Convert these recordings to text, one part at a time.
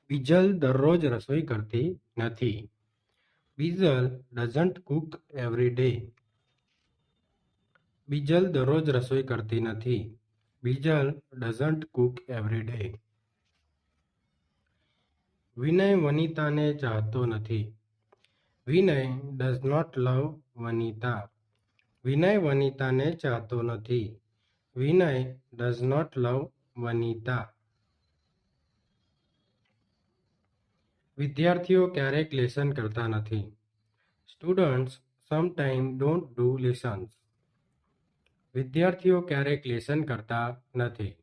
બીજલ દરરોજ રસોઈ કરતી નથી. Bijal doesn't cook every day. Bijal દરરોજ રસોઈ કરતી નથી. Bijal doesn't cook every day. Vinay વનિતાને ચાહતો નથી. Vinay does not love Vanita. Vinay વનિતાને ચાહતો નથી. Vinay does not love Vanita. વિદ્યાર્થીઓ ક્યારેક લેસન કરતા નથી. Students sometime don't do lessons. વિદ્યાર્થીઓ ક્યારેક લેસન કરતા નથી.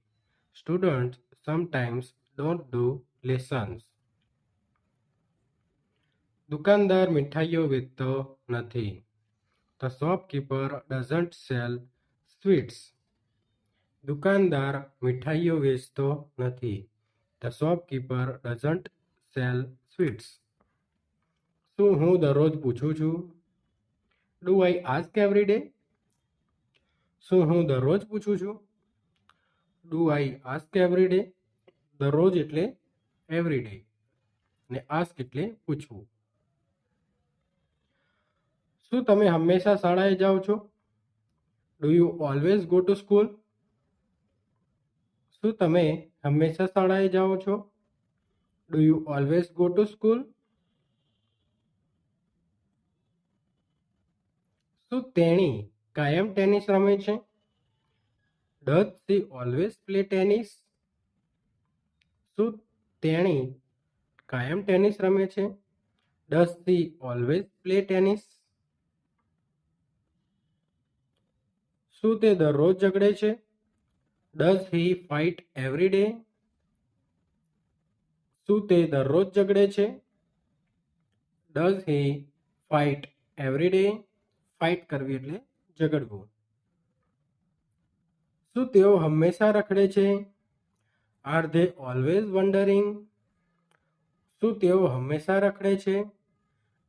Students sometimes don't do lessons. દુકાનદાર મીઠાઈઓ વેચતો નથી. The shopkeeper doesn't sell sweets. દુકાનદાર મીઠાઈઓ વેચતો નથી. The shopkeeper doesn't sell sweets. શું હું દરરોજ પૂછું છું? Do I ask every day? શું હું દરરોજ પૂછું છું? Do I ask every day? દરરોજ એટલે એવરી ડે અને આસ્ક એટલે પૂછવું. શું તમે હંમેશા શાળાએ જાઓ છો? Do you always go to school? શું તમે હંમેશા શાળાએ જાઓ છો? Do you always go to school? શું તેણી કાયમ ટેનિસ રમે છે? Does she always play tennis? શું તેણી કાયમ ટેનિસ રમે છે? Does she always play tennis? શું તે દરરોજ ઝઘડે છે? Does he fight every day? શું તે દરરોજ ઝઘડે છે? Does he fight every day? Fight કરવી એટલે ઝઘડવું. શું તેઓ હંમેશા રખડે છે? R they always wandering? શું તેઓ હંમેશા રખડે છે?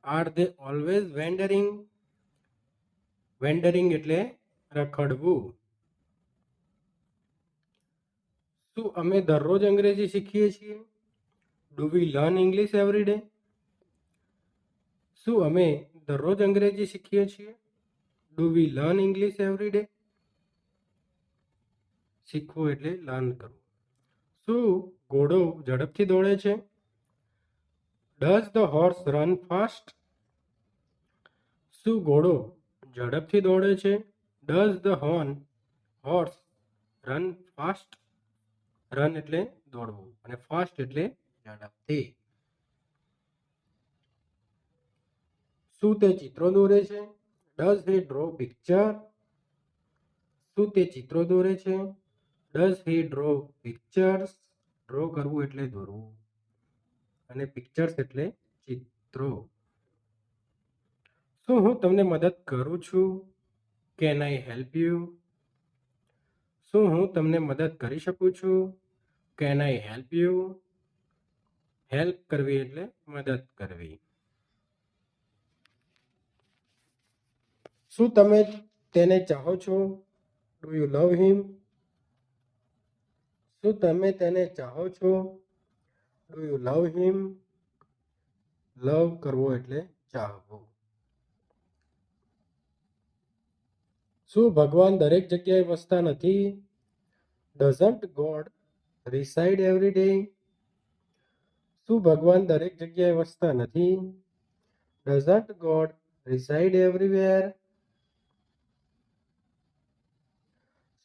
R they always વેન્ડરિંગ? વેન્ડરિંગ એટલે રખડવું. શું અમે દરરોજ અંગ્રેજી શીખીએ છીએ? Do we learn English every day? શું અમે દરરોજ અંગ્રેજી શીખીએ છીએ? Do we learn English every day? શીખવું એટલે લર્ન કરવું. શું ઘોડો ઝડપથી દોડે છે? Does the horse run fast? શું ઘોડો ઝડપથી દોડે છે? Does the horse run fast? Run એટલે દોડવું અને ફાસ્ટ એટલે ઝડપથી. શું તે ચિત્રો દોરે છે? Does he draw picture? શું તે ચિત્રો દોરે છે? Does he draw pictures? Draw કરવું એટલે દોરવું અને પિક્ચર્સ એટલે ચિત્રો. શું હું તમને મદદ કરું છું? Can I help you? શું હું તમને મદદ કરી શકું છું? Can I help you? Help કરવી એટલે મદદ કરવી. શું તમે તેને ચાહો છો? ડુ યુ લવ હિમ? શું તમે તેને ચાહો છો? ડુ યુ લવ હિમ? લવ કરવો એટલે ચાહવું. શું ભગવાન દરેક જગ્યાએ વસતા નથી? Doesn't God reside every day? શું ભગવાન દરેક જગ્યાએ વસતા નથી? Doesn't God reside everywhere?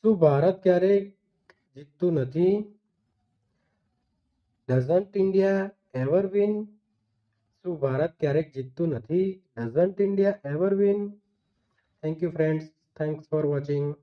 શું ભારત ક્યારેય જીતતું નથી? Doesn't India ever win? શું ભારત ક્યારેક જીતતું નથી? Doesn't India ever win? Thank you friends. Thanks for watching.